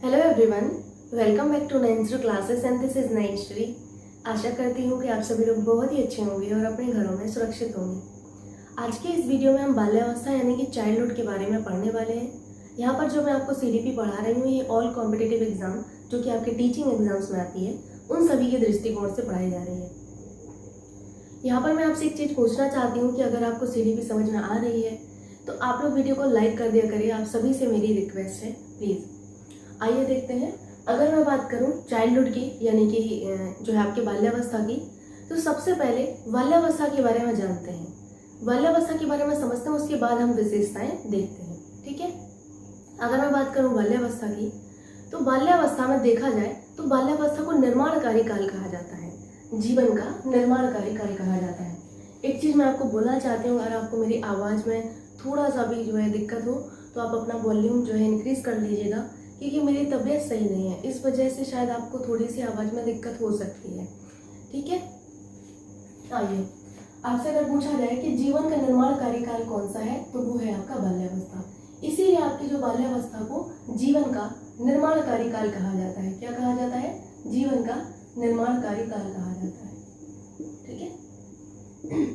Hello everyone, welcome back to nines classes and this is Naishree. आशा करती हूँ कि आप सभी लोग बहुत ही अच्छे होंगे और अपने घरों में सुरक्षित होंगे। आज के इस वीडियो में हम बाल्यावस्था यानी कि चाइल्डहुड के बारे में पढ़ने वाले हैं। यहाँ पर जो मैं आपको सीडीपी पढ़ा रही हूँ ये ऑल कॉम्पिटिटिव एग्जाम जो कि आपके टीचिंग एग्जाम्स में आती है उन सभी के दृष्टिकोण से पढ़ाई जा रही है। यहाँ पर मैं आपसे एक चीज़ पूछना चाहती हूँ कि अगर आपको सीडीपी समझ में आ रही है तो आप लोग वीडियो को लाइक कर दिया करिए। आप सभी से मेरी रिक्वेस्ट है, प्लीज़। आइए देखते हैं। अगर मैं बात करूं चाइल्डहुड की यानी कि जो है आपकी बाल्यावस्था की, तो सबसे पहले बाल्यावस्था के बारे में जानते हैं। बाल्यावस्था के बारे में समझते हैं, उसके बाद हम विशेषताएं देखते हैं। ठीक है। अगर मैं बात करूं बाल्यावस्था की, तो बाल्यावस्था में देखा जाए तो बाल्यावस्था को निर्माणकारी काल कहा जाता है। जीवन का निर्माणकारी काल कहा जाता है। एक चीज़ मैं आपको बोलना चाहती हूँ, अगर आपको मेरी आवाज़ में थोड़ा सा भी जो है दिक्कत हो तो आप अपना वॉल्यूम जो है इंक्रीज कर लीजिएगा, क्योंकि मेरी तबीयत सही नहीं है, इस वजह से शायद आपको थोड़ी सी आवाज़ में दिक्कत हो सकती है। ठीक है। आइए, आपसे अगर पूछा जाए कि जीवन का निर्माण कार्यकाल कौन सा है, तो वो है आपका बाल्यावस्था। इसीलिए आपकी जो बाल्यावस्था को जीवन का निर्माण कार्यकाल कहा जाता है। क्या कहा जाता है? जीवन का निर्माण कार्यकाल कहा जाता है। ठीक है।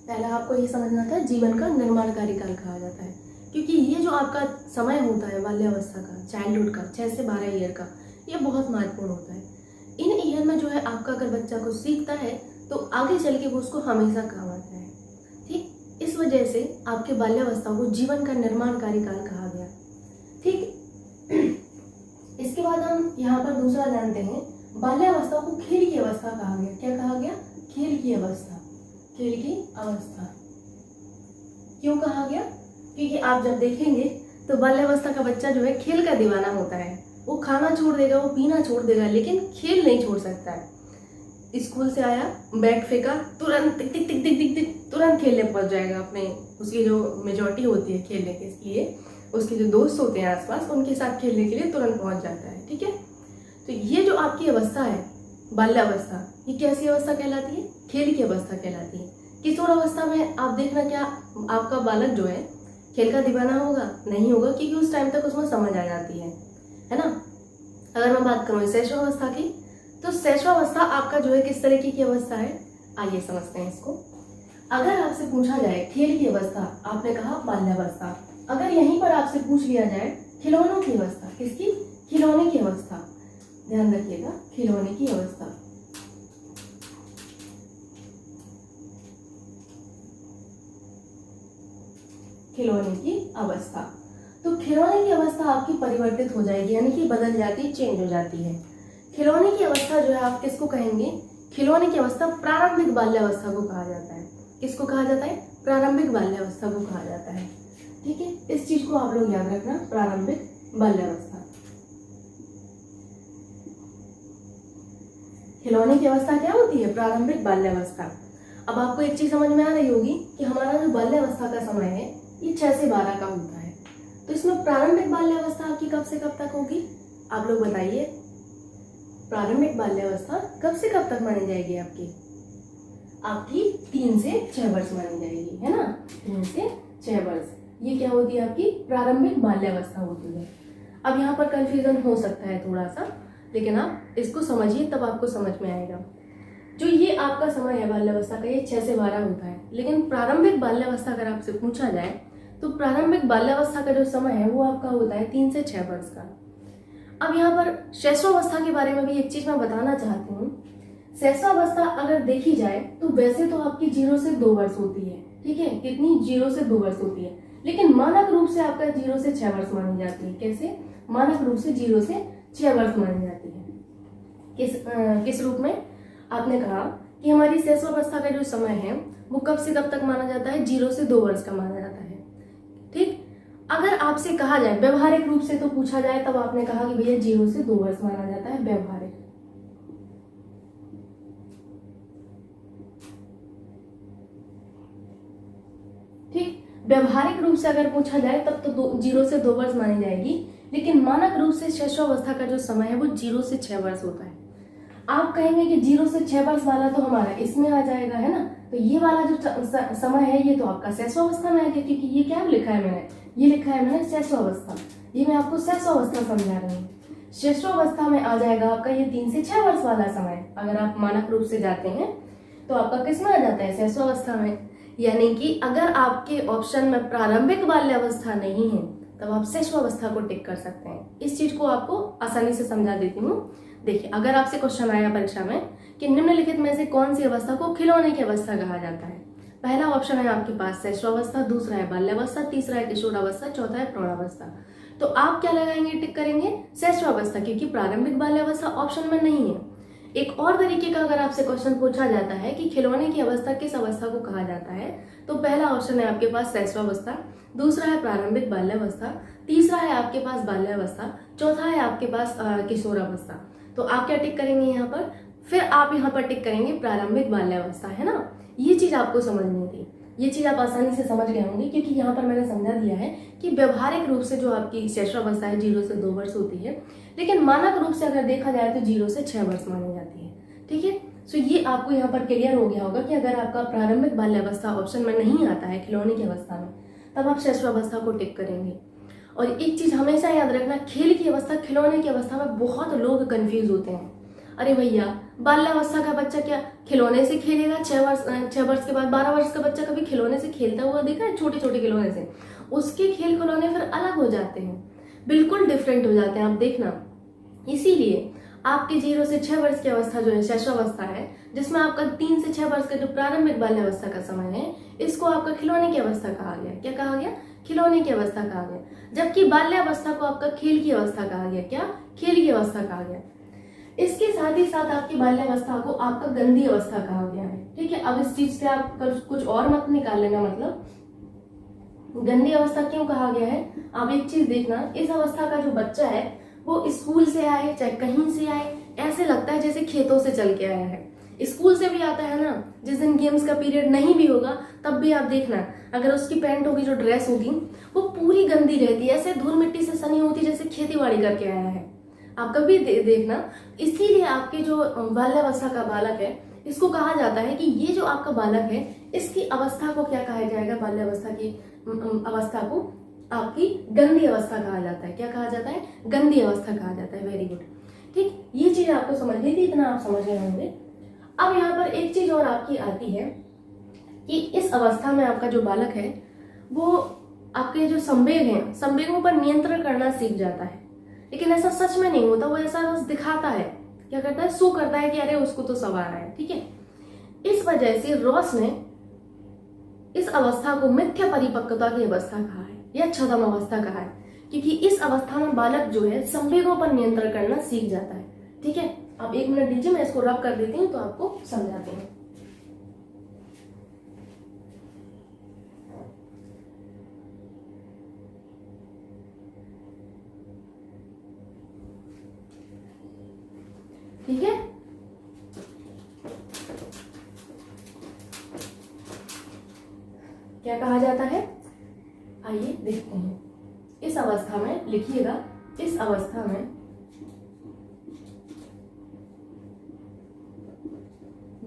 पहला आपको ये समझना था, जीवन का निर्माण कार्यकाल कहा जाता है, क्योंकि ये जो आपका समय होता है बाल्यावस्था का, चाइल्डहुड का, 6 से 12 ईयर का, ये बहुत महत्वपूर्ण होता है। इन ईयर में जो है आपका अगर बच्चा को सीखता है तो आगे चल के वो उसको हमेशा काम आता है। ठीक, इस वजह से आपके बाल्यावस्था को जीवन का निर्माण कार्यकाल कहा गया। ठीक। इसके बाद हम यहाँ पर दूसरा जानते हैं, बाल्यावस्था को खेल की अवस्था कहा गया। क्या कहा गया? खेल की अवस्था। खेल की अवस्था क्यों कहा गया? क्योंकि आप जब देखेंगे तो बाल्यावस्था का बच्चा जो है खेल का दीवाना होता है। वो खाना छोड़ देगा, वो पीना छोड़ देगा, लेकिन खेल नहीं छोड़ सकता है। स्कूल से आया, बैग फेंका, तुरंत टिक टिक टिक टिक टिक टिक तुरंत खेलने पहुंच जाएगा। अपने उसकी जो मेजोरिटी होती है खेलने के लिए, उसके जो दोस्त होते हैं आसपास, उनके साथ खेलने के लिए तुरंत पहुंच जाता है। ठीक है। तो ये जो आपकी अवस्था है बाल्यावस्था, ये कैसी अवस्था कहलाती है? खेल की अवस्था कहलाती है। किशोर अवस्था में आप देखना, क्या आपका बालक जो है खेल का दीवाना होगा? नहीं होगा, क्योंकि उस टाइम तक उसमें समझ आ जाती है ना। अगर मैं बात करूँ शैशवावस्था की, तो शैशवावस्था आपका जो है किस तरीके की अवस्था है, आइए समझते हैं इसको। अगर आपसे पूछा जाए खेल की अवस्था, आपने कहा बाल्यावस्था। अगर यहीं पर आपसे पूछ लिया जाए खिलौनों की अवस्था, किसकी? खिलौने की अवस्था, ध्यान रखिएगा, खिलौने की अवस्था। खिलौने की अवस्था, तो खिलौने की अवस्था आपकी परिवर्तित हो जाएगी, यानी कि बदल जाती है, चेंज हो जाती है। खिलौने की अवस्था जो है आप किसको कहेंगे? खिलौने की अवस्था प्रारंभिक बाल्यावस्था को कहा जाता है। किसको कहा जाता है? प्रारंभिक बाल्यावस्था को कहा जाता है। ठीक है, इस चीज को आप लोग याद रखना, प्रारंभिक बाल्यावस्था। खिलौने की अवस्था क्या होती है? प्रारंभिक बाल्यावस्था। अब आपको एक चीज समझ में आ रही होगी कि हमारा जो बाल्यावस्था का समय है ये 6 से 12 का होता है। तो इसमें प्रारंभिक बाल्यावस्था आपकी कब से कब तक होगी? आप लोग बताइए, प्रारंभिक बाल्यावस्था कब से कब तक मानी जाएगी आपकी? आपकी 3 से 6 वर्ष मानी जाएगी, है ना। 3 से 6 वर्ष ये क्या होती है? आपकी प्रारंभिक बाल्यावस्था होती है। अब यहाँ पर कंफ्यूजन हो सकता है थोड़ा सा, लेकिन आप इसको समझिए तब आपको समझ में आएगा। जो ये आपका समय है बाल्यावस्था का, ये 6 से 12 होता है। लेकिन प्रारंभिक बाल्यावस्था अगर आपसे पूछा जाए तो प्रारंभिक बाल्यावस्था का जो समय है वो आपका होता है 3 से 6 वर्ष का। अब यहाँ पर शैशवावस्था के बारे में भी एक चीज मैं बताना चाहती हूँ। शैशवावस्था अगर देखी जाए तो वैसे तो आपकी 0 से 2 वर्ष होती है। ठीक है, कितनी? 0 से 2 वर्ष होती है, लेकिन मानक रूप से आपका 0 से 6 वर्ष मानी जाती है। कैसे? मानक रूप से 0 से 6 वर्ष मानी जाती है। किस रूप में? आपने कहा कि हमारी शैशवावस्था का जो समय है वो कब से कब तक माना जाता है? 0 से 2 वर्ष का माना जाता है। ठीक। अगर आपसे कहा जाए व्यवहारिक रूप से तो पूछा जाए, तब आपने कहा कि भैया 0 से 2 वर्ष माना जाता है व्यवहारिक। ठीक, व्यवहारिक रूप से अगर पूछा जाए तब तो 0 से 2 वर्ष मानी जाएगी, लेकिन मानक रूप से शैशवावस्था का जो समय है वो 0 से 6 वर्ष होता है। आप कहेंगे कि 0 से 6 वर्ष वाला तो हमारा इसमें आ जाएगा, है ना। तो ये वाला जो समय है ये तो आपका शैशवावस्था में आ गया, क्योंकि ये क्या लिखा है मैंने, ये लिखा है मैंने शैशवावस्था। ये मैं आपको शैशवावस्था समझा रही हूँ। शैशवावस्था में आ जाएगा आपका ये 3 से 6 वर्ष वाला समय। अगर आप मानक रूप से जाते हैं तो आपका किस में आ जाता है, शैशवावस्था में। यानी कि अगर आपके ऑप्शन में प्रारंभिक बाल्यावस्था नहीं है तब आप शैशवावस्था को टिक कर सकते हैं। इस चीज को आपको आसानी से समझा देती हूँ। देखिए, अगर आपसे क्वेश्चन आया परीक्षा में कि निम्नलिखित में से कौन सी अवस्था को खिलौने की अवस्था कहा जाता है, पहला ऑप्शन है आपके पास शैशवावस्था, दूसरा है बाल्यावस्था, तीसरा है किशोरावस्था, चौथा है प्रौढ़ावस्था। तो आप क्या लगाएंगे, टिक करेंगे शैशवावस्था, क्योंकि प्रारंभिक बाल्यावस्था ऑप्शन में नहीं है। एक और तरीके का अगर आपसे क्वेश्चन पूछा जाता है कि खिलौने की अवस्था किस अवस्था को कहा जाता है, तो पहला ऑप्शन है आपके पास शैशवावस्था, दूसरा है प्रारंभिक बाल्यावस्था, तीसरा है आपके पास बाल्यावस्था, चौथा है आपके पास किशोरावस्था। तो आप क्या टिक करेंगे यहाँ पर, फिर आप यहाँ पर टिक करेंगे प्रारंभिक बाल्यावस्था, है ना। ये चीज आपको समझनी थी, ये चीज आप आसानी से समझ गए होंगे, क्योंकि यहाँ पर मैंने समझा दिया है कि व्यवहारिक रूप से जो आपकी शैशवावस्था है 0 से 2 वर्ष होती है, लेकिन मानक रूप से अगर देखा जाए तो 0 से 6 वर्ष मानी जाती है। ठीक है, सो ये आपको यहाँ पर क्लियर हो गया होगा कि अगर आपका प्रारंभिक बाल्यावस्था ऑप्शन में नहीं आता है खिलौने की अवस्था में, तब आप शैशवावस्था को टिक करेंगे। और एक चीज हमेशा याद रखना, खेल की अवस्था खिलौने की अवस्था में बहुत लोग कंफ्यूज होते हैं। अरे भैया, बाल्यावस्था का बच्चा क्या खिलौने से खेलेगा, 6 वर्ष के बाद 12 वर्ष का बच्चा कभी खिलौने से खेलता हुआ देखा है, छोटे छोटे खिलौने से? उसके खेल खिलौने फिर अलग हो जाते हैं, बिल्कुल डिफरेंट हो जाते हैं, आप देखना। इसीलिए आपके 0 से 6 वर्ष की अवस्था जो है शैशवावस्था है, जिसमें आपका 3 से 6 वर्ष का जो प्रारंभिक बाल्यावस्था का समय है, इसको आपका खिलौने की अवस्था कहा गया। क्या कहा गया, खिलौने की अवस्था कहा गया। जबकि बाल्यावस्था को आपका खेल की अवस्था कहा गया। क्या, खेल की अवस्था कहा गया। इसके साथ ही साथ आपकी बाल्यावस्था को आपका गंदी अवस्था कहा गया है। ठीक है, अब इस चीज से आप कुछ और मत निकालेंगे, मतलब गंदी अवस्था क्यों कहा गया है। आप एक चीज देखना, इस अवस्था का जो बच्चा है वो स्कूल से आए चाहे कहीं से आए, ऐसे लगता है जैसे खेतों से चल के आया है। स्कूल से भी आता है ना, जिस दिन गेम्स का पीरियड नहीं भी होगा तब भी आप देखना, अगर उसकी पैंट होगी, जो ड्रेस होगी, वो पूरी गंदी रहती है, ऐसे धूल मिट्टी से सनी होती जैसे खेती बाड़ी करके आया है। आप कभी देखना। इसीलिए आपके जो बाल्यावस्था का बालक है, इसको कहा जाता है कि ये जो आपका बालक है, इसकी अवस्था को क्या कहा जाएगा, बाल्यावस्था की अवस्था को आपकी गंदी अवस्था कहा जाता है। क्या कहा जाता है, गंदी अवस्था कहा जाता है। वेरी गुड, ठीक, ये चीज आपको समझनी थी, इतना आप समझ गए होंगे। अब यहाँ पर एक चीज और आपकी आती है कि इस अवस्था में आपका जो बालक है वो आपके जो संवेग हैं, संवेगों पर नियंत्रण करना सीख जाता है। लेकिन ऐसा सच में नहीं होता, वो ऐसा बस दिखाता है, क्या करता है, शो करता है कि अरे उसको तो सब आ रहा है। ठीक है, इस वजह से रॉस ने इस अवस्था को मिथ्या परिपक्वता की अवस्था कहा है या छद्म अवस्था कहा है, क्योंकि इस अवस्था में बालक जो है संवेगों पर नियंत्रण करना सीख जाता है। ठीक है, आप 1 मिनट दीजिए, मैं इसको रब कर देती हूँ तो आपको समझाती हूँ। ठीक है, क्या कहा जाता है, आइए देखते हैं। इस अवस्था में लिखिएगा, इस अवस्था में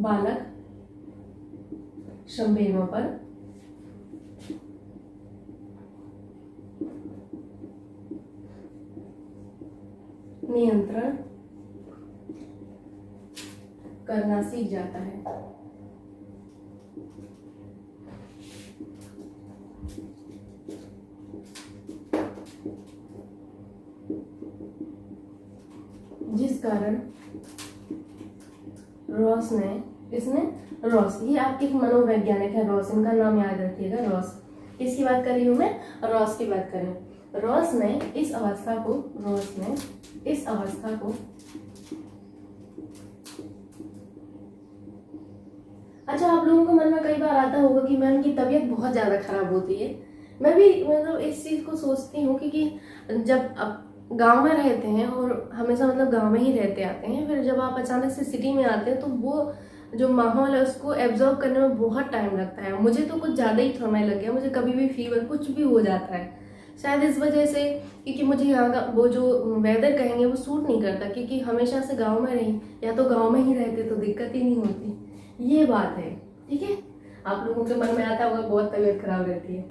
बालक संवेगों पर नियंत्रण करना सीख जाता है। जिस कारण रॉस ने, रॉस, ये आपके एक मनोवैज्ञानिक है रॉस, इनका नाम याद रखिएगा, रॉस। किसकी बात कर रही हूं मैं, रॉस की बात कर रही हूं। रॉस ने इस अवस्था को अच्छा, आप लोगों को मन में कई बार आता होगा कि मैम की तबीयत बहुत ज्यादा खराब होती है। मैं भी मतलब इस चीज को सोचती हूँ, क्योंकि जब आप गांव में रहते हैं और हमेशा मतलब गांव में ही रहते आते हैं, फिर जब आप अचानक से सिटी में आते हैं तो वो जो माहौल है उसको एब्जॉर्ब करने में बहुत टाइम लगता है। मुझे तो कुछ ज़्यादा ही समय लग गया, मुझे कभी भी फीवर कुछ भी हो जाता है। शायद इस वजह से, क्योंकि मुझे यहाँ का वो जो वेदर कहेंगे वो सूट नहीं करता, क्योंकि हमेशा से गांव में रही, या तो गांव में ही रहते तो दिक्कत ही नहीं होती, ये बात है। ठीक है, आप लोगों के मन में आता होगा बहुत तबीयत खराब रहती है,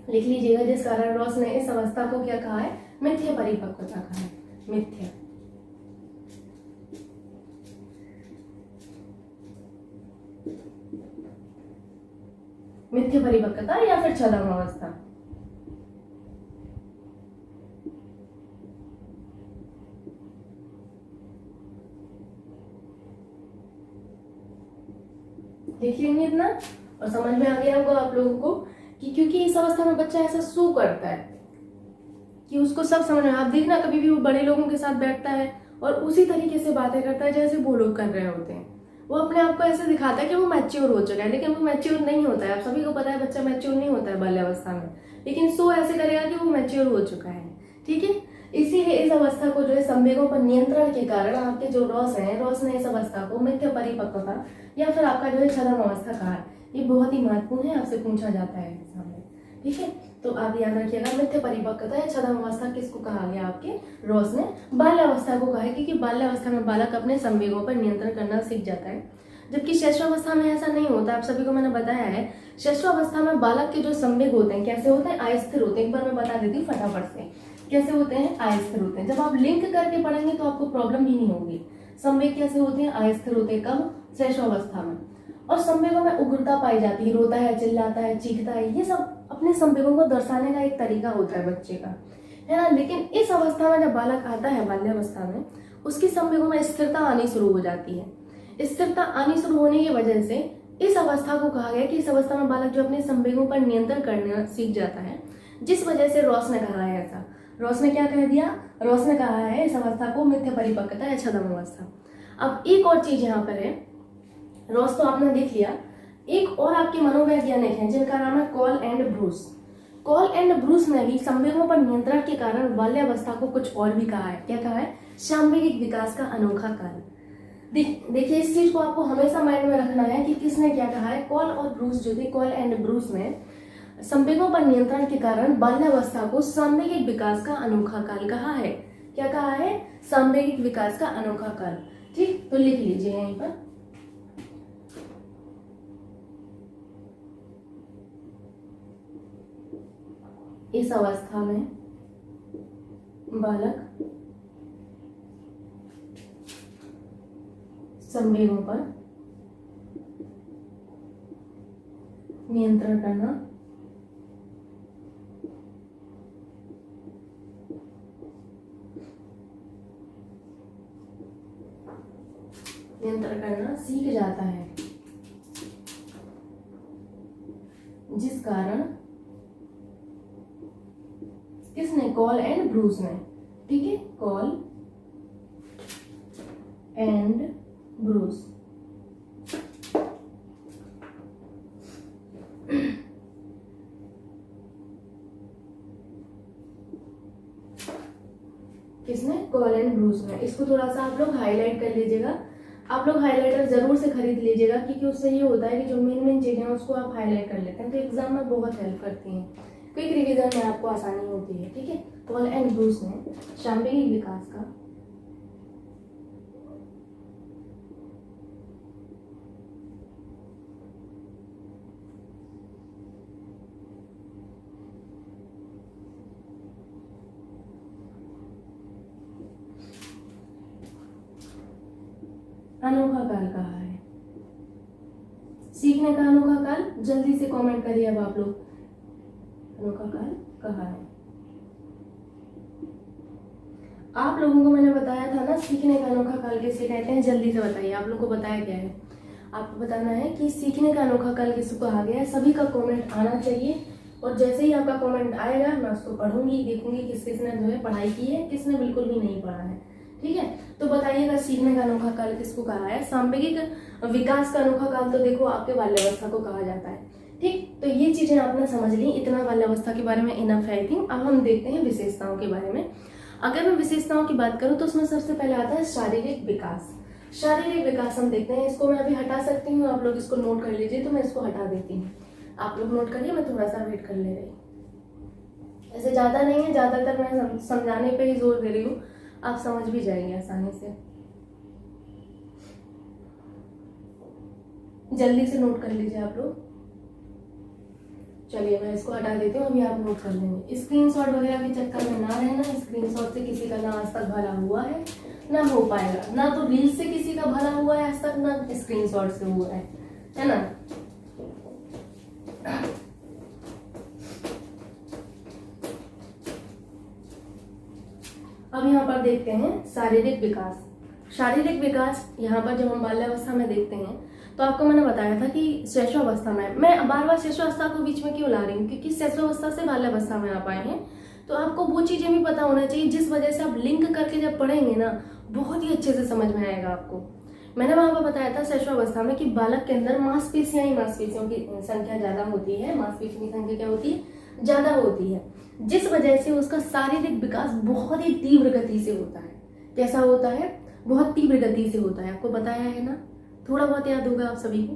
लिख लीजिएगा। जिस कारण रॉस ने इस अवस्था को क्या कहा है? मिथ्या परिपक्वता कहा है। मिथ्या मिथ्या परिपक्वता या फिर छद्म अवस्था। देख लेंगे इतना और समझ में आ गया होगा आप लोगों को कि क्योंकि इस अवस्था में बच्चा ऐसा शो करता है कि उसको सब समझ में। आप देखना कभी भी वो बड़े लोगों के साथ बैठता है और उसी तरीके से बातें करता है जैसे वो लोग कर रहे होते हैं। वो अपने आप को ऐसे दिखाता है कि वो मैच्योर हो चुका है, लेकिन वो मैच्योर नहीं होता है। आप सभी को पता है बच्चा मैच्योर नहीं होता है बाल्यावस्था में, लेकिन शो ऐसे करेगा कि वो मैच्योर हो चुका है। ठीक है, इसीलिए इस अवस्था को जो है संवेगों पर नियंत्रण के कारण आपके जो रॉस है, रॉस ने इस अवस्था को मिथ्या परिपक्वता या फिर आपका जो है छद्म अवस्था कहा है। ये बहुत ही महत्वपूर्ण है, आपसे पूछा जाता है एग्जाम में। ठीक है, तो आप याद रखिएगा मिथ्या परिपक्वता या छद्म अवस्था किसको कहा गया? आपके रॉस ने बाल्यावस्था को कहा है, क्योंकि बाल्यावस्था में बालक अपने संवेगों पर नियंत्रण करना सीख जाता है, जबकि शैशवावस्था में ऐसा नहीं होता। आप सभी को मैंने बताया है, शैशवावस्था में बालक के जो संवेग होते हैं कैसे होते हैं? अस्थिर होते हैं। एक बार मैं बता देती हूँ फटाफट से, कैसे होते हैं? अस्थिर होते हैं। जब आप लिंक करके पढ़ेंगे तो आपको प्रॉब्लम ही नहीं होगी। संवेग कैसे होते हैं? अस्थिर होते हैं। कब? शैशवावस्था में। और संवेगों में उग्रता पाई जाती है, रोता है, चिल्लाता है, चीखता है, ये सब अपने संवेगों को दर्शाने का एक तरीका होता है बच्चे का, है ना। लेकिन इस अवस्था में जब बालक आता है बाल्यावस्था में, उसकी संवेगों में स्थिरता आनी शुरू हो जाती है। स्थिरता आनी शुरू होने की वजह से इस अवस्था को कहा गया कि इस अवस्था में बालक जो अपने संवेगों पर नियंत्रण करना सीख जाता है, जिस वजह से रॉस ने कहा है ऐसा। रॉस ने क्या कह दिया? रॉस ने कहा है इस अवस्था को मिथ्या परिपक्वता या छद्म अवस्था। अब एक और चीज यहाँ पर है, रॉस तो आपने देख लिया, एक और आपके मनोवैज्ञानिक हैं जिनका नाम है call and Bruce. Call and Bruce ने भी संवेगों पर नियंत्रण के कारण बाल्यावस्था को कुछ और भी कहा है। क्या कहा है? सांवेगिक विकास का अनोखा काल। देखिए इस चीज को आपको हमेशा माइंड में रखना है कि किसने क्या कहा है। कॉल और ब्रूस जो थे, कॉल एंड ब्रूस ने संवेगों पर नियंत्रण के कारण बाल्यावस्था को सांवेगिक विकास का अनोखा काल कहा है। क्या कहा है? सांवेगिक विकास का अनोखा काल। ठीक, तो लिख लीजिए यहीं पर। इस अवस्था में बालक संवेगों पर नियंत्रण करना सीख जाता है, जिस कारण किसने? कॉल एंड ब्रूस ने। ठीक है, कॉल एंड ब्रूस। किसने? कॉल एंड ब्रूस ने। इसको थोड़ा सा आप लोग हाईलाइट कर लीजिएगा। आप लोग हाईलाइटर जरूर से खरीद लीजिएगा, क्योंकि उससे ये होता है कि जो मेन मेन चीजें हैं उसको आप हाईलाइट कर लेते हैं तो एग्जाम में बहुत हेल्प करती हैं, क्विक रिवीजन में आपको आसानी होती है। ठीक है, कॉल एंड ब्रूस ने सांवेगिक विकास का अनोखा काल कहा है। सीखने का अनोखा काल, जल्दी से कमेंट करिए अब आप लोग। अनोखा काल कहा है। आप लोगों को मैंने बताया था ना सीखने का अनोखा काल किसे कहते हैं, जल्दी से बताइए। आप लोगों को बताया क्या है? आपको बताना है कि सीखने का अनोखा काल किसको कहा गया है। सभी का कमेंट आना चाहिए, और जैसे ही आपका कमेंट आएगा मैं उसको पढ़ूंगी, देखूंगी किस किसने जो है पढ़ाई की है, किसने बिल्कुल भी नहीं पढ़ा है। ठीक है, तो बताइएगा सीखने का अनोखा काल किसको कहा है। सांवेगिक विकास का अनोखा काल तो देखो आपके बाल्यावस्था को कहा जाता है। ठीक, तो ये चीजें आपने समझ ली। इतना बाल्यावस्था के बारे में इनफ है आई थिंक। अब हम देखते हैं विशेषताओं के बारे में। अगर मैं विशेषताओं की बात करूं तो उसमें सबसे पहले आता है शारीरिक विकास। शारीरिक विकास हम देखते हैं, इसको मैं अभी हटा सकती हूँ, आप लोग इसको नोट कर लीजिए, तो मैं इसको हटा देती हूँ। आप लोग नोट करिए, मैं थोड़ा सा वेट कर ले रही हूँ। ऐसे ज़्यादा नहीं है, ज़्यादातर मैं समझाने पे ही जोर दे रही हूँ, आप समझ भी जाएंगे आसानी से। जल्दी से नोट कर लीजिए आप लोग। चलिए मैं इसको हटा देती हूँ, अभी आप नोट कर लेंगे। स्क्रीनशॉट वगैरह के चक्कर में ना रहना, स्क्रीनशॉट से किसी का ना आज तक भला हुआ है ना हो पाएगा, ना तो रील से किसी का भला हुआ है आज तक, ना स्क्रीनशॉट से हुआ है ना। अब यहाँ पर देखते हैं शारीरिक विकास। शारीरिक विकास यहाँ पर जब हम बाल्यावस्था में देखते हैं तो आपको मैंने बताया था कि शैशवावस्था में, मैं बार बार शैशवावस्था को बीच में क्यों ला रही हूँ, क्योंकि शैशवावस्था से बाल्यावस्था में आप आए हैं तो आपको वो चीजें भी पता होना चाहिए जिस वजह से आप लिंक करके जब पढ़ेंगे ना बहुत ही अच्छे से समझ में आएगा आपको। मैंने वहां पर बताया था शैशवावस्था में कि बालक के अंदर मांसपेशियां ही मांसपेशियों की संख्या ज्यादा होती है, मांसपेशियों की संख्या क्या होती है, ज्यादा होती है, जिस वजह से उसका शारीरिक विकास बहुत ही तीव्र गति से होता है। कैसा होता है, बहुत तीव्र गति से होता है। आपको बताया है ना, थोड़ा बहुत याद होगा आप सभी को।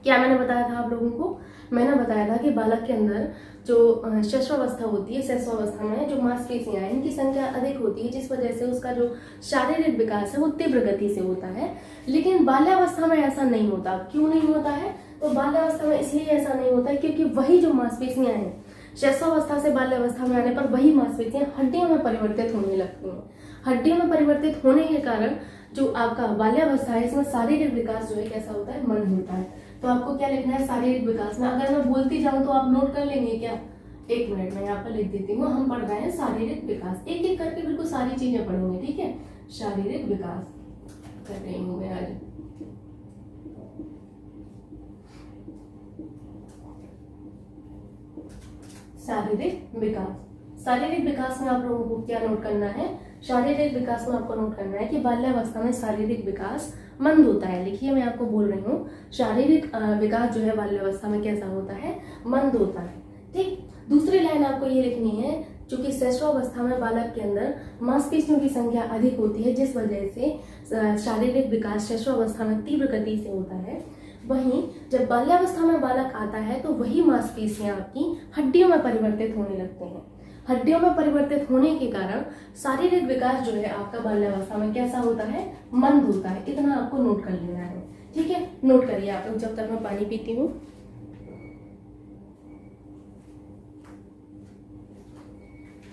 क्या मैंने बताया था आप लोगों को, मैंने बताया था कि बालक के अंदर जो शैशवावस्था होती है, शैशवावस्था में जो मांसपेशियां हैं इनकी संख्या अधिक होती है, जिस वजह से उसका जो शारीरिक विकास है वो तीव्र गति से होता है। लेकिन बाल्यावस्था में ऐसा नहीं होता। क्यों नहीं होता है, तो बाल्यावस्था में इसलिए ऐसा नहीं होता है क्योंकि वही जो मांसपेशियां हैं शैशवावस्था से बाल्यावस्था में आने पर वही मांसपेशियां हड्डियों में परिवर्तित होने लगती हैं। हड्डियों में परिवर्तित होने के कारण जो आपका बाल्यावस्था है इसमें शारीरिक विकास जो है कैसा होता है, मंद होता है। तो आपको क्या लिखना है शारीरिक विकास में, अगर मैं बोलती जाऊं तो आप नोट कर लेंगे क्या, एक मिनट मैं यहाँ पर लिख देती हूँ। हम पढ़ रहे हैं शारीरिक विकास, एक एक करके बिल्कुल सारी चीजें पढ़ेंगे, ठीक है। शारीरिक विकास कर रही हूँ मैं आज। शारीरिक विकास, शारीरिक विकास में आप लोगों को क्या नोट करना है, शारीरिक विकास में आपको नोट करना है कि बाल्यावस्था में शारीरिक विकास मंद होता है। लिखिए मैं आपको बोल रही हूँ, शारीरिक विकास जो है बाल्यावस्था में कैसा होता है, मंद होता है, ठीक। दूसरी लाइन आपको ये लिखनी है, चूंकि शैशवावस्था में बालक के अंदर मांसपेशियों की संख्या अधिक होती है, जिस वजह से शारीरिक विकास शैशवावस्था में तीव्र गति से होता है। वहीं जब बाल्यावस्था में बालक आता है तो वही मांसपेशियां आपकी हड्डियों में परिवर्तित होने लगते हैं। हड्डियों में परिवर्तित होने के कारण शारीरिक विकास जो है आपका बाल्यावस्था में कैसा होता है, मंद होता है। इतना आपको नोट कर लेना है, ठीक है। नोट करिए आप लोग जब तक मैं पानी पीती हूँ।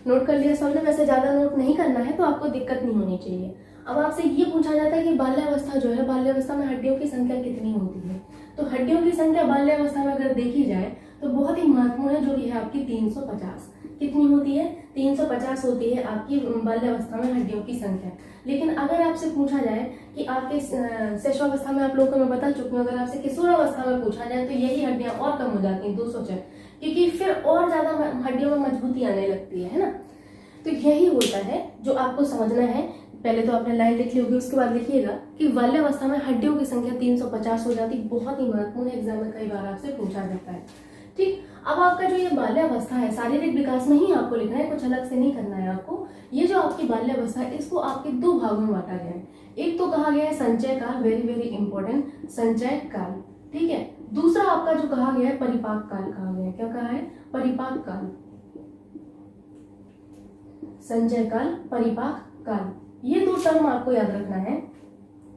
नोट कर लिया सबने, वैसे ज्यादा नोट नहीं करना है तो आपको दिक्कत नहीं होनी चाहिए। अब आपसे ये पूछा जाता है कि बाल्यावस्था जो है, बाल्यावस्था में हड्डियों की संख्या कितनी होती है, तो हड्डियों की संख्या बाल्यावस्था में अगर देखी जाए तो बहुत ही महत्वपूर्ण है, जो कि है आपकी 350। कितनी होती है, 350 होती है आपकी बाल्यावस्था में हड्डियों की संख्या। लेकिन अगर आपसे पूछा जाए कि आपके शैशवावस्था में, आप लोगों को मैं बता चुकी हूँ, अगर आपसे किशोरावस्था में पूछा जाए तो यही हड्डियां और कम हो जाती हैं, 204, क्योंकि फिर और ज्यादा हड्डियों में मजबूती आने लगती है ना। तो यही होता है जो आपको समझना है। पहले तो आपने लाइन लिख ली होगी, उसके बाद लिखिएगा कि बाल्यावस्था में हड्डियों की संख्या 350 हो जाती। बहुत ही महत्वपूर्ण एग्जाम में कई बार आपसे पूछा जाता है, ठीक। अब आपका जो ये बाल्यावस्था है, शारीरिक विकास में ही आपको लिखना है, कुछ अलग से नहीं करना है आपको। ये जो आपकी बाल्यावस्था है इसको आपके दो भागों में बांटा गया है। एक तो कहा गया है संचय काल, वेरी वेरी इंपॉर्टेंट, संचय काल, ठीक है। दूसरा आपका जो कहा गया है परिपाक काल कहा गया है। क्या कहा है, परिपाक काल, संचय काल, परिपाक काल। ये दो टर्म आपको याद रखना है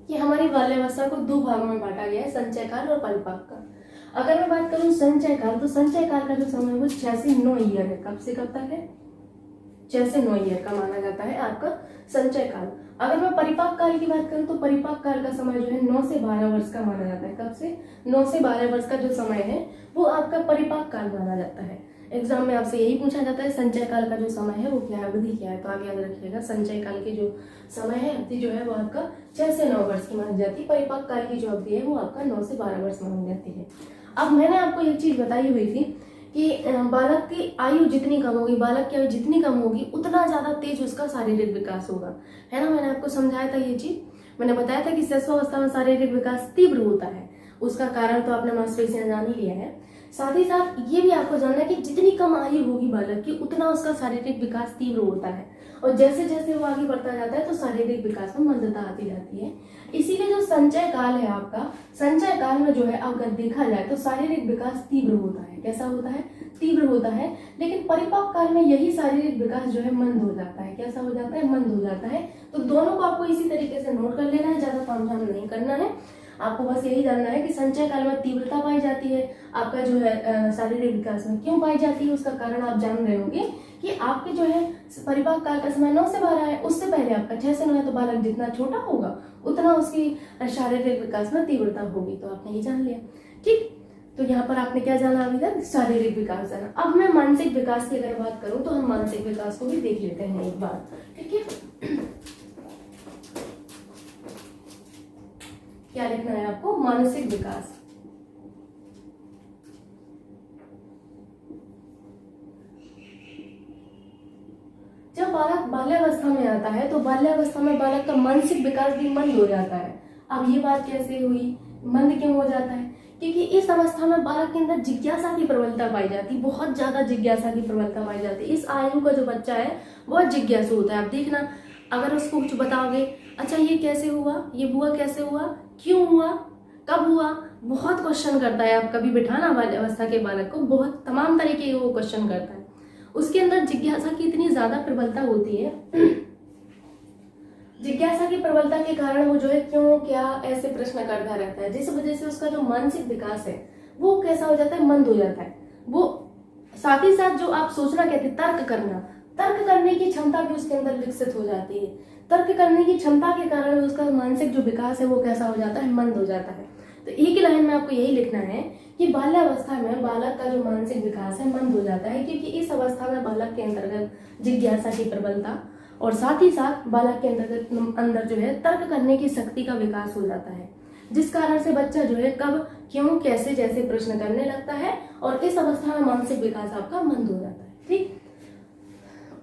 कि हमारी बाल्यावस्था को दो भागों में बांटा गया है, संचय काल और परिपाक काल। अगर मैं बात करूं संचय काल, तो संचय काल का जो समय है वो 6 से 9 ईयर है। कब से कब तक है, 6 से 9 ईयर का माना जाता है आपका संचय काल। अगर मैं परिपाक काल की बात करूं तो परिपाक काल का समय जो है 9 से 12 वर्ष का माना जाता है। कब से, 9 से 12 वर्ष का जो समय है वो आपका परिपाक काल माना जाता है। एग्जाम में आपसे यही पूछा जाता है संचय काल का जो समय है वो क्या है, अवधि क्या है, तो आप याद रखिएगा संचय काल की जो समय है, अवधि जो है वो आपका 6 से 9 वर्ष की मानी जाती है। परिपाक काल की जो अवधि है वो आपका 9 से 12 वर्ष मानी जाती है। अब मैंने आपको एक चीज बताई हुई थी कि बालक की आयु जितनी कम होगी, बालक की आयु जितनी कम होगी उतना ज्यादा तेज उसका शारीरिक विकास होगा, है ना। मैंने आपको समझाया था ये चीज, मैंने बताया था कि शैशवावस्था में शारीरिक विकास तीव्र होता है। उसका कारण तो आपने मांसपेशियां जान ही लिया है। साथ ही साथ ये भी आपको जानना है कि जितनी कम आयु होगी बालक की उतना उसका शारीरिक विकास तीव्र होता है, और जैसे जैसे वो आगे बढ़ता जाता है तो शारीरिक विकास में मंदता आती जाती है। इसीलिए जो संचय काल है आपका, संचय काल में जो है अगर देखा जाए तो शारीरिक विकास तीव्र होता है। कैसा होता है, तीव्र होता है, लेकिन परिपक्व काल में यही शारीरिक विकास जो है मंद हो जाता है। कैसा हो जाता है? मंद हो जाता है। तो दोनों को आपको इसी तरीके से नोट कर लेना है, ज्यादा तामझाम नहीं करना है। आपको बस यही जानना है कि संचय काल में तीव्रता पाई जाती है, आपका जो है शारीरिक विकास में क्यों पाई जाती है, उसका कारण आप जान रहे होंगे कि आपके जो है परिपक्व काल का समय 9 से 12 है, उससे पहले आपका 6 से 9 है। तो बालक जितना छोटा होगा उतना उसकी शारीरिक विकास में तीव्रता होगी। तो आपने ये जान लिया, ठीक। तो यहाँ पर आपने क्या जाना अभी तक? शारीरिक विकास जाना। अब मैं मानसिक विकास की अगर बात करूं तो हम मानसिक विकास को भी देख लेते हैं एक बार, ठीक है। क्या लिखना है आपको? मानसिक विकास। जब बालक बाल्यावस्था में आता है तो बाल्यावस्था में बालक का मानसिक विकास भी मंद हो जाता है। अब ये बात कैसे हुई? मंद क्यों हो जाता है? क्योंकि इस अवस्था में बालक के अंदर जिज्ञासा की प्रबलता पाई जाती है, बहुत ज्यादा जिज्ञासा की प्रबलता पाई जाती है। इस आयु का जो बच्चा है बहुत जिज्ञासु होता है। आप देखना, अगर उसको कुछ बताओगे, अच्छा ये कैसे हुआ, ये हुआ कैसे हुआ, क्यों हुआ, कब हुआ, बहुत क्वेश्चन करता है। आप कभी बिठाना बाल्यावस्था के बालक को, बहुत तमाम तरीके के वो क्वेश्चन करता है। उसके अंदर जिज्ञासा की इतनी ज्यादा प्रबलता होती है, जिज्ञासा की प्रबलता के कारण वो जो है क्यों क्या ऐसे प्रश्न करता रहता है, जिस वजह से उसका जो मानसिक विकास है वो कैसा हो जाता है? मंद हो जाता है। वो साथ ही साथ जो आप सोचना कहते हैं, तर्क करना, तर्क करने की क्षमता भी उसके अंदर विकसित हो जाती है। तर्क करने की क्षमता के कारण उसका मानसिक जो विकास है वो कैसा हो जाता है? मंद हो जाता है। तो एक ही लाइन में आपको यही लिखना है कि बाल्यावस्था में बालक का जो मानसिक विकास है मंद हो जाता है, क्योंकि इस अवस्था में बालक के अंतर्गत जिज्ञासा की प्रबलता और साथ ही साथ बालक के अंदर जो है तर्क करने की शक्ति का विकास हो जाता है, जिस कारण से बच्चा जो है कब क्यों कैसे जैसे प्रश्न करने लगता है और इस अवस्था में मानसिक विकास आपका मंद हो जाता है, ठीक।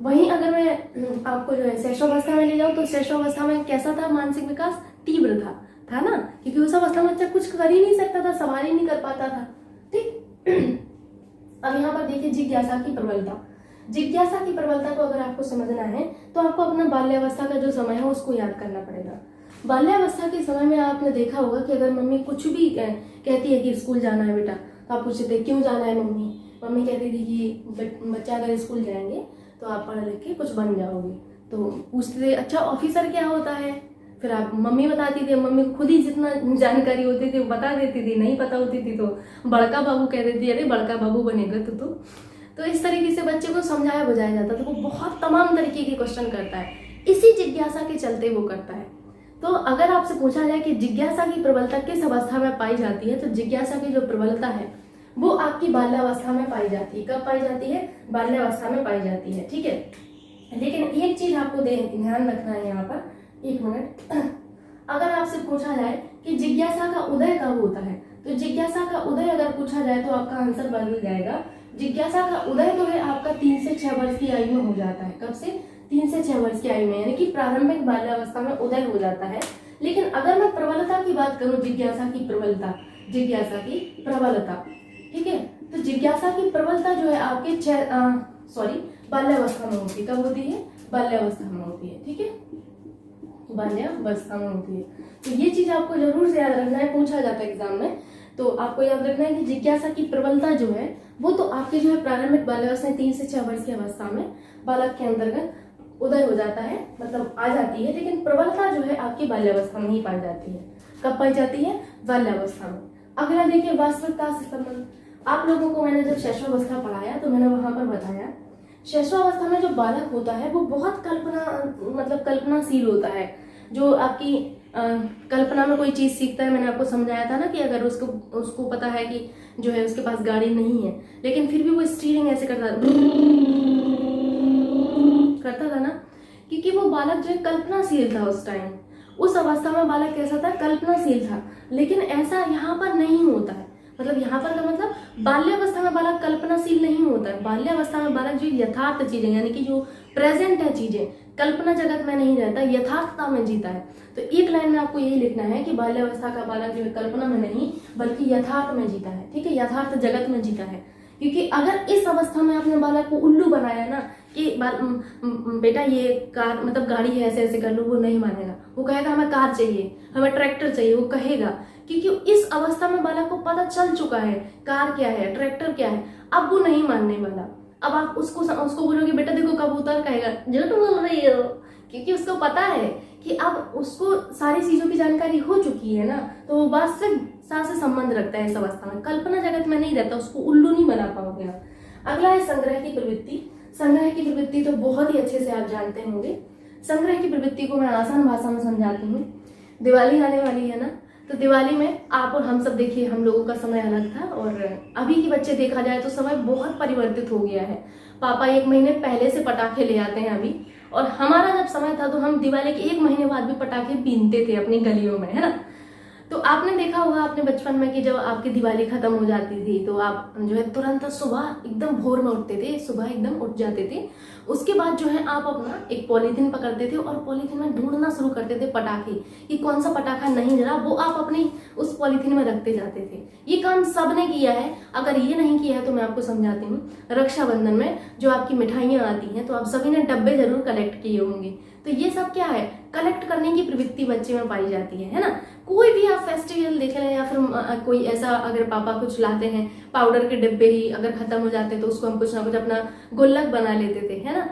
वहीं अगर मैं आपको जो है शैशवावस्था में ले जाऊं तो शैशवावस्था में कैसा था मानसिक विकास? तीव्र था ना, क्योंकि उस अवस्था में बच्चा कुछ कर ही नहीं सकता था, सवाल ही नहीं कर पाता था, ठीक। अब यहाँ पर देखिए जिज्ञासा की प्रबलता। जिज्ञासा की प्रबलता को अगर आपको समझना है तो आपको अपना बाल्यावस्था का जो समय है उसको याद करना पड़ेगा। बाल्यावस्था के समय में आपने देखा होगा कि अगर मम्मी कुछ भी कहती है कि स्कूल जाना है बेटा, तो आप पूछते थे क्यों जाना है मम्मी? मम्मी कहती थी कि बच्चा अगर स्कूल जाएंगे तो आप पढ़ लिख के कुछ बन जाओगे। तो पूछते थे अच्छा ऑफिसर क्या होता है? फिर आप मम्मी बताती थी, मम्मी खुद ही जितना जानकारी होती थी वो बता देती थी, नहीं पता होती थी तो बड़का बाबू कह देती अरे बड़का बाबू बनेगा तो इस तरीके से बच्चे को समझाया बुझाया जाता था। तो वो बहुत तमाम तरीके के क्वेश्चन करता है, इसी जिज्ञासा के चलते वो करता है। तो अगर आपसे पूछा जाए कि जिज्ञासा की प्रबलता किस अवस्था में पाई जाती है, तो जिज्ञासा की जो प्रबलता है वो आपकी बाल्यावस्था में पाई जाती है। कब पाई जाती है? बाल्यावस्था में पाई जाती है, ठीक है। लेकिन एक चीज आपको ध्यान रखना है यहाँ पर, एक मिनट। अगर आपसे पूछा जाए कि जिज्ञासा का उदय कब होता है, तो जिज्ञासा का उदय अगर पूछा जाए तो आपका आंसर बदल जाएगा। जिज्ञासा का उदय जो है आपका 3 से 6 वर्ष की आयु में हो जाता है। कब से? 3 से 6 वर्ष की आयु में, यानी कि प्रारंभिक बाल्यावस्था में उदय हो जाता है। लेकिन अगर मैं प्रबलता की बात करूं, जिज्ञासा की प्रबलता, ठीक है, तो जिज्ञासा की प्रबलता जो है आपके बाल्यावस्था में होती है। कब होती है? बाल्यावस्था में होती है, ठीक है, बाल्यावस्था में होती है। तो ये चीज आपको जरूर से याद रखना है, पूछा जाता है एग्जाम में। तो आपको याद रखना है कि जिज्ञासा की प्रबलता जो है वो तो आपके जो है प्रारंभिक बाल्यावस्था 3 से 6 वर्ष की अवस्था में बालक के अंतर्गत उदय हो जाता है, मतलब आ जाती है। लेकिन प्रबलता जो है आपकी बाल्यावस्था में ही पाई जाती है। कब पाई जाती है? बाल्यावस्था में। अगला देखिए वास्तविकता से संबंध। आप लोगों को मैंने जब शैशवावस्था पढ़ाया तो मैंने वहां पर बताया शैशवावस्था में जो बालक होता है वो बहुत कल्पनाशील होता है। जो आपकी कल्पना में कोई चीज सीखता है, मैंने आपको समझाया था ना कि अगर उसको पता है कि जो है उसके पास गाड़ी नहीं है, लेकिन फिर भी वो स्टीयरिंग ऐसे करता था ना, क्योंकि वो बालक जो है कल्पनाशील था उस टाइम। उस अवस्था में बालक कैसा था? कल्पनाशील था। लेकिन ऐसा यहाँ पर नहीं होता है, मतलब यहाँ पर का मतलब बाल्यावस्था में बालक कल्पनाशील नहीं होता है। बाल्यावस्था में बालक जो यथार्थ चीजें, यानी कि जो प्रेजेंट है चीजें, कल्पना जगत में नहीं रहता, यथार्थता में जीता है। तो एक लाइन में आपको यही लिखना है कि बाल्यावस्था का बालक जो है कल्पना में नहीं बल्कि यथार्थ में जीता है, ठीक है, यथार्थ जगत में जीता है। क्योंकि अगर इस अवस्था में आपने बालक को उल्लू बनाया ना कि बेटा ये कार मतलब गाड़ी है, ऐसे ऐसे कर लो, वो नहीं मानेगा। वो कहेगा हमें कार चाहिए, हमें ट्रैक्टर चाहिए, वो कहेगा, क्योंकि इस अवस्था में बालक को पता चल चुका है कार क्या है, ट्रैक्टर क्या है। अब वो नहीं मानने वाला। अब आप उसको बोलोगे बेटा देखो कबूतर कहेगा झूठ बोल रही हो, क्योंकि उसको पता है कि अब उसको सारी चीजों की जानकारी हो चुकी है ना, तो वो वास्तविक से संबंध रखता है इस अवस्था में, कल्पना जगत में नहीं रहता, उसको उल्लू नहीं बना पाओगे आप। अगला है संग्रह की प्रवृत्ति। संग्रह की प्रवृत्ति तो बहुत ही अच्छे से आप जानते होंगे। संग्रह की प्रवृत्ति को मैं आसान भाषा में समझाती हूँ। दिवाली आने वाली है ना, तो दिवाली में आप और हम सब देखिए, हम लोगों का समय अलग था और अभी के बच्चे देखा जाए तो समय बहुत परिवर्तित हो गया है। पापा 1 महीने पहले से पटाखे ले आते हैं अभी, और हमारा जब समय था तो हम दिवाली के 1 महीने बाद भी पटाखे बीनते थे अपनी गलियों में, है ना। तो आपने देखा होगा अपने बचपन में कि जब आपकी दिवाली खत्म हो जाती थी तो आप जो है तुरंत सुबह एकदम भोर में उठते थे, सुबह एकदम उठ जाते थे। उसके बाद जो है आप अपना एक पॉलीथीन पकड़ते थे और पॉलीथीन में ढूंढना शुरू करते थे पटाखे, कि कौन सा पटाखा नहीं जला, वो आप अपनी उस पॉलीथीन में रखते जाते थे। ये काम सबने किया है। अगर ये नहीं किया है तो मैं आपको समझाती हूँ। रक्षाबंधन में जो आपकी मिठाइयाँ आती हैं तो आप सभी ने डब्बे जरूर कलेक्ट किए होंगे। तो ये सब क्या है, कलेक्ट करने की प्रवृत्ति बच्चे में पाई जाती है ना। कोई भी आप फेस्टिवल देख लें या फिर कोई ऐसा, अगर पापा कुछ लाते हैं, पाउडर के डिब्बे ही अगर खत्म हो जाते तो उसको हम कुछ ना कुछ अपना गुल्लक बना लेते थे, है ना।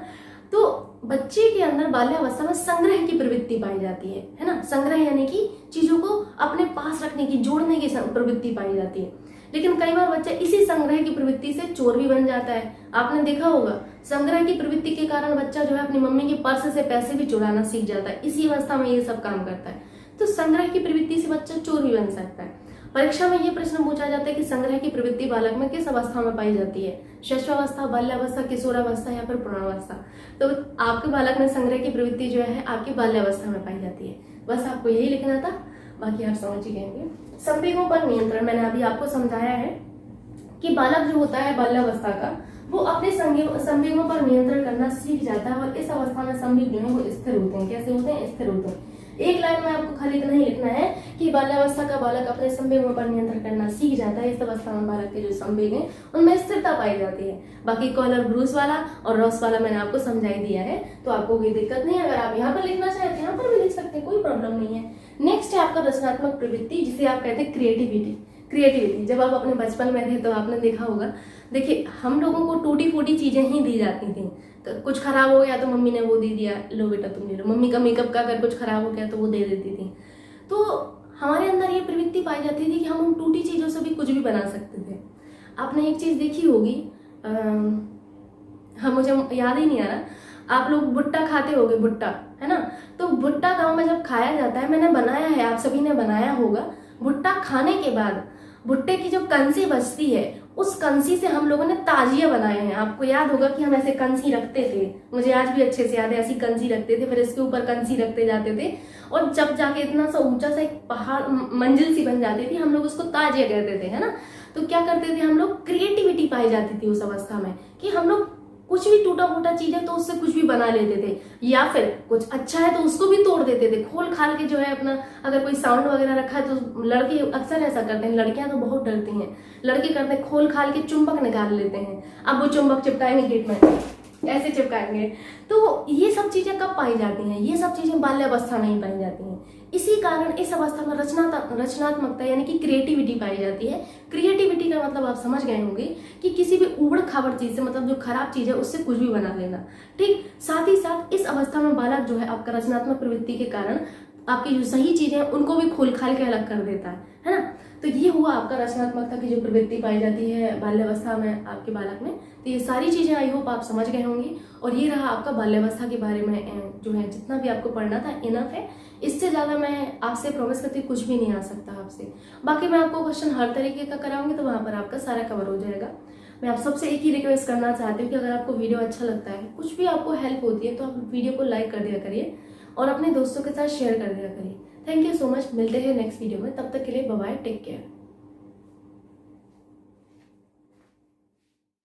तो बच्चे के अंदर बाल्यावस्था में संग्रह की प्रवृत्ति पाई जाती है ना। संग्रह यानी कि चीजों को अपने पास रखने की, जोड़ने की प्रवृत्ति पाई जाती है। लेकिन कई बार बच्चा इसी संग्रह की प्रवृत्ति से चोर भी बन जाता है। आपने देखा होगा, संग्रह की प्रवृत्ति के कारण बच्चा जो है अपनी मम्मी के पर्स से पैसे भी चुराना सीख जाता है। इसी अवस्था में ये सब काम करता है। तो संग्रह की प्रवृत्ति से बच्चा चोर भी बन सकता है। परीक्षा में ये प्रश्न पूछा जाता है कि संग्रह की प्रवृत्ति बालक में किस अवस्था में पाई जाती है, शिशुअवस्था, बाल्यावस्था, किशोरावस्था या फिर प्रौढ़ावस्था। तो आपके बालक में संग्रह की प्रवृत्ति जो है आपकी बाल्यावस्था में पाई जाती है। बस आपको यही लिखना था, बाकी आप समझ ही गए। संवेगों पर नियंत्रण, मैंने अभी आपको समझाया है कि बालक जो होता है बाल्यावस्था का, वो अपने संवेगों पर नियंत्रण करना सीख जाता है और इस अवस्था में संवेग जो है वो स्थिर होते हैं। कैसे होते हैं? स्थिर होते हैं। एक लाइन में आपको खाली इतना ही लिखना है कि बाल्यावस्था का बालक अपने संवेगों पर नियंत्रण करना सीख जाता है। इस अवस्था में बालक के जो संवेग हैं उनमें स्थिरता पाई जाती है। बाकी कॉलर ब्रूस वाला और रॉस वाला मैंने आपको समझा ही दिया है, तो आपको कोई दिक्कत नहीं है। अगर आप यहाँ पर लिखना चाहते हैं यहाँ पर भी लिख सकते हैं, कोई प्रॉब्लम नहीं है। नेक्स्ट है आपका रचनात्मक प्रवृत्ति, जिसे आप कहते हैं क्रिएटिविटी। जब आप अपने बचपन में थे तो आपने देखा होगा, देखिए हम लोगों को टूटी फूटी चीजें ही दी जाती थी। तो कुछ खराब हो गया तो मम्मी ने वो दे दिया, लो बेटा तुम ले लो। मम्मी का मेकअप का अगर कुछ खराब हो गया तो वो दे देती थी। तो हमारे अंदर ये प्रवृत्ति पाई जाती थी कि हम उन टूटी चीजों से भी कुछ भी बना सकते थे। आपने एक चीज देखी होगी, हाँ मुझे याद ही नहीं आ रहा, आप लोग भुट्टा खाते होगे, भुट्टा, है ना। तो भुट्टा गाँव में जब खाया जाता है, मैंने बनाया है, आप सभी ने बनाया होगा। भुट्टा खाने के बाद भुट्टे की जो कंसी बचती है, उस कंसी से हम लोगों ने ताजिया बनाए हैं। आपको याद होगा कि हम ऐसे कंसी रखते थे, मुझे आज भी अच्छे से याद है, ऐसी कंसी रखते थे, फिर इसके ऊपर कंसी रखते जाते थे और जब जाके इतना सा ऊंचा सा एक पहाड़, मंजिल सी बन जाती थी, हम लोग उसको ताजिया कहते थे, है ना। तो क्या करते थे हम लोग, क्रिएटिविटी पाई जाती थी उस अवस्था में कि हम लोग कुछ भी टूटा फूटा चीज है तो उससे कुछ भी बना लेते थे, या फिर कुछ अच्छा है तो उसको भी तोड़ देते थे, खोल खाल के जो है अपना। अगर कोई साउंड वगैरह रखा है तो लड़के अक्सर ऐसा करते हैं, लड़कियां तो बहुत डरती हैं, लड़के करते हैं खोल खाल के चुंबक निकाल लेते हैं। अब वो चुंबक चिपकाएंगे गेट में, ऐसे चिपकाएंगे। तो ये सब चीजें कब पाई जाती हैं? ये सब चीजें बाल्यावस्था में ही पाई जाती हैं। इसी कारण इस अवस्था में रचनात्मकता यानी कि क्रिएटिविटी पाई जाती है। क्रिएटिविटी का मतलब आप समझ गए होंगे कि किसी भी उबड़ खाबड़ चीज से, मतलब जो खराब चीज है उससे कुछ भी बना लेना, ठीक। साथ ही साथ इस अवस्था में बालक जो है आपका रचनात्मक प्रवृत्ति के कारण आपकी जो सही चीजें हैं उनको भी खोल खाल के अलग कर देता है ना। तो ये हुआ आपका रचनात्मकता की जो प्रवृत्ति पाई जाती है बाल्यावस्था में आपके बालक में। तो ये सारी चीजें आई होप आप समझ गए होंगी, और ये रहा आपका बाल्यावस्था के बारे में जो है जितना भी आपको पढ़ना था इनफ है। इससे ज्यादा मैं आपसे प्रॉमिस करती हूँ कुछ भी नहीं आ सकता आपसे। बाकी मैं आपको क्वेश्चन हर तरीके का कराऊंगी तो वहां पर आपका सारा कवर हो जाएगा। मैं आप सबसे एक ही रिक्वेस्ट करना चाहती हूँ कि अगर आपको वीडियो अच्छा लगता है, कुछ भी आपको हेल्प होती है, तो आप वीडियो को लाइक कर दिया करिए और अपने दोस्तों के साथ शेयर कर दिया करिए। Thank you so much. मिलते हैं नेक्स्ट वीडियो में, तब तक के लिए बाय बाय, टेक केयर।